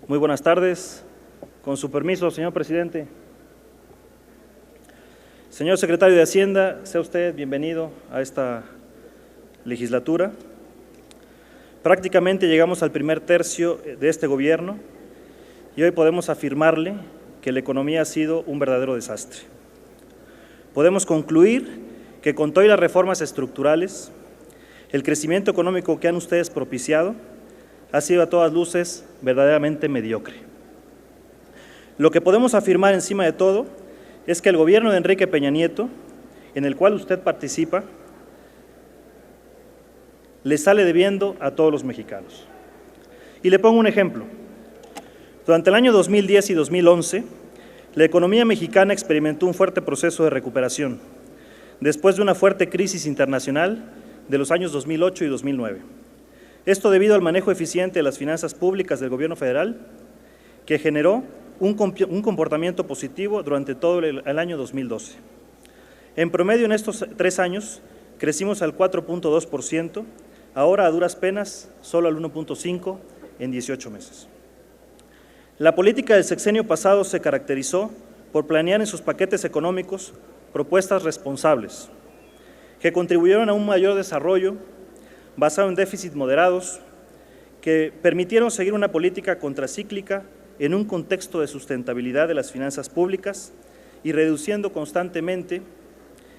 Muy buenas tardes. Con su permiso, señor presidente. Señor secretario de Hacienda, sea usted bienvenido a esta legislatura. Prácticamente llegamos al primer tercio de este gobierno y hoy podemos afirmarle que la economía ha sido un verdadero desastre. Podemos concluir que con todas las reformas estructurales, el crecimiento económico que han ustedes propiciado ha sido a todas luces verdaderamente mediocre. Lo que podemos afirmar encima de todo es que el gobierno de Enrique Peña Nieto, en el cual usted participa, le sale debiendo a todos los mexicanos. Y le pongo un ejemplo. Durante el año 2010 y 2011, la economía mexicana experimentó un fuerte proceso de recuperación, después de una fuerte crisis internacional de los años 2008 y 2009. Esto debido al manejo eficiente de las finanzas públicas del gobierno federal, que generó un comportamiento positivo durante todo el año 2012. En promedio, en estos 3 años, crecimos al 4.2%, ahora a duras penas solo al 1.5% en 18 meses. La política del sexenio pasado se caracterizó por planear en sus paquetes económicos propuestas responsables, que contribuyeron a un mayor desarrollo basado en déficits moderados, que permitieron seguir una política contracíclica en un contexto de sustentabilidad de las finanzas públicas y reduciendo constantemente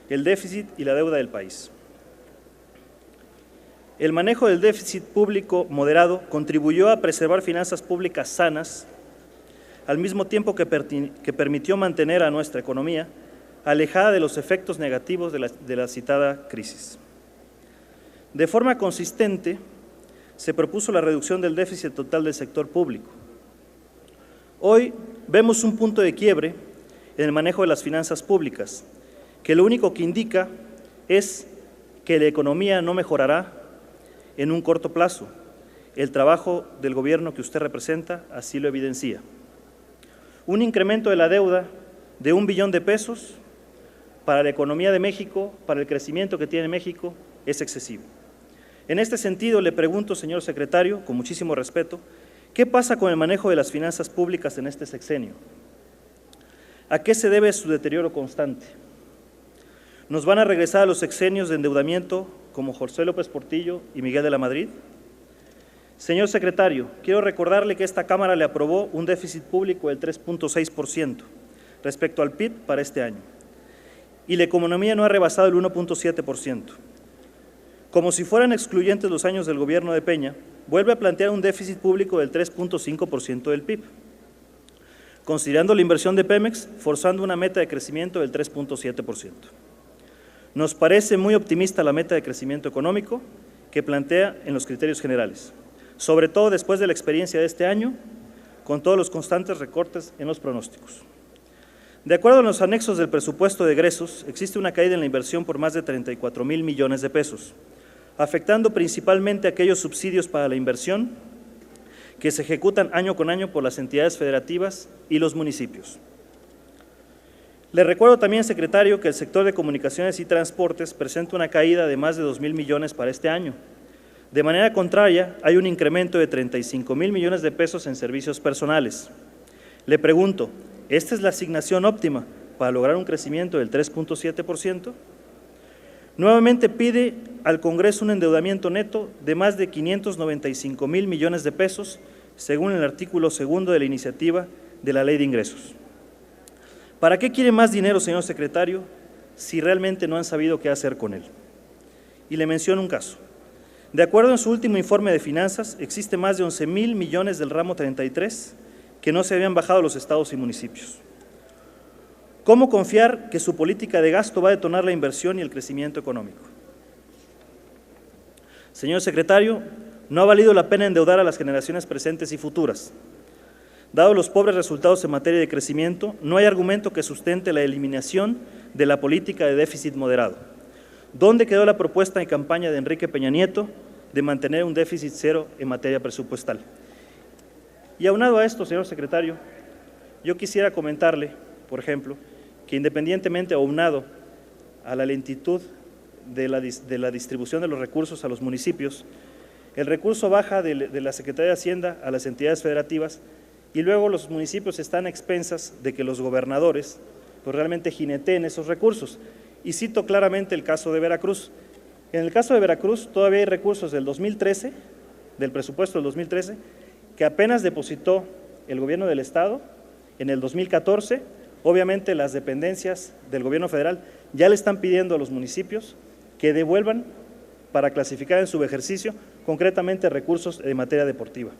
el déficit y la deuda del país. El manejo del déficit público moderado contribuyó a preservar finanzas públicas sanas, al mismo tiempo que permitió mantener a nuestra economía alejada de los efectos negativos de la citada crisis. De forma consistente, se propuso la reducción del déficit total del sector público. Hoy vemos un punto de quiebre en el manejo de las finanzas públicas, que lo único que indica es que la economía no mejorará en un corto plazo. El trabajo del gobierno que usted representa así lo evidencia. Un incremento de la deuda de $1 billón para la economía de México, para el crecimiento que tiene México, es excesivo. En este sentido, le pregunto, señor secretario, con muchísimo respeto, ¿qué pasa con el manejo de las finanzas públicas en este sexenio? ¿A qué se debe su deterioro constante? ¿Nos van a regresar a los sexenios de endeudamiento como José López Portillo y Miguel de la Madrid? Señor secretario, quiero recordarle que esta Cámara le aprobó un déficit público del 3.6% respecto al PIB para este año, y la economía no ha rebasado el 1.7%. Como si fueran excluyentes los años del gobierno de Peña, vuelve a plantear un déficit público del 3.5% del PIB, considerando la inversión de Pemex, forzando una meta de crecimiento del 3.7%. Nos parece muy optimista la meta de crecimiento económico que plantea en los criterios generales, sobre todo después de la experiencia de este año, con todos los constantes recortes en los pronósticos. De acuerdo a los anexos del presupuesto de egresos, existe una caída en la inversión por más de 34,000 millones de pesos, afectando principalmente aquellos subsidios para la inversión que se ejecutan año con año por las entidades federativas y los municipios. Le recuerdo también, secretario, que el sector de comunicaciones y transportes presenta una caída de más de 2,000 millones para este año. De manera contraria, hay un incremento de 35,000 millones de pesos en servicios personales. Le pregunto, ¿esta es la asignación óptima para lograr un crecimiento del 3.7%? Nuevamente pide al Congreso un endeudamiento neto de más de 595,000 millones de pesos, según el artículo 2 de la iniciativa de la Ley de Ingresos. ¿Para qué quiere más dinero, señor secretario, si realmente no han sabido qué hacer con él? Y le menciono un caso. De acuerdo en su último informe de finanzas, existe más de 11,000 millones del ramo 33 que no se habían bajado a los estados y municipios. ¿Cómo confiar que su política de gasto va a detonar la inversión y el crecimiento económico? Señor secretario, no ha valido la pena endeudar a las generaciones presentes y futuras. Dado los pobres resultados en materia de crecimiento, no hay argumento que sustente la eliminación de la política de déficit moderado. ¿Dónde quedó la propuesta en campaña de Enrique Peña Nieto de mantener un déficit cero en materia presupuestal? Y aunado a esto, señor secretario, yo quisiera comentarle, por ejemplo, que independientemente aunado a la lentitud de la distribución de los recursos a los municipios, el recurso baja de la Secretaría de Hacienda a las entidades federativas y luego los municipios están a expensas de que los gobernadores pues realmente jineteen esos recursos. Y cito claramente el caso de Veracruz. En el caso de Veracruz todavía hay recursos del 2013, del presupuesto del 2013, que apenas depositó el gobierno del Estado en el 2014. Obviamente las dependencias del gobierno federal ya le están pidiendo a los municipios que devuelvan para clasificar en su ejercicio concretamente recursos de materia deportiva.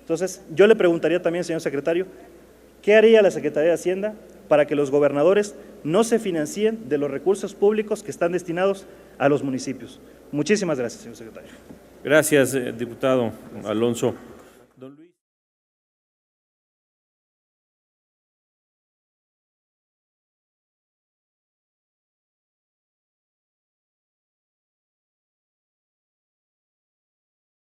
Entonces, yo le preguntaría también, señor secretario, ¿qué haría la Secretaría de Hacienda para que los gobernadores no se financien de los recursos públicos que están destinados a los municipios? Muchísimas gracias, señor secretario. Gracias, diputado Alonso.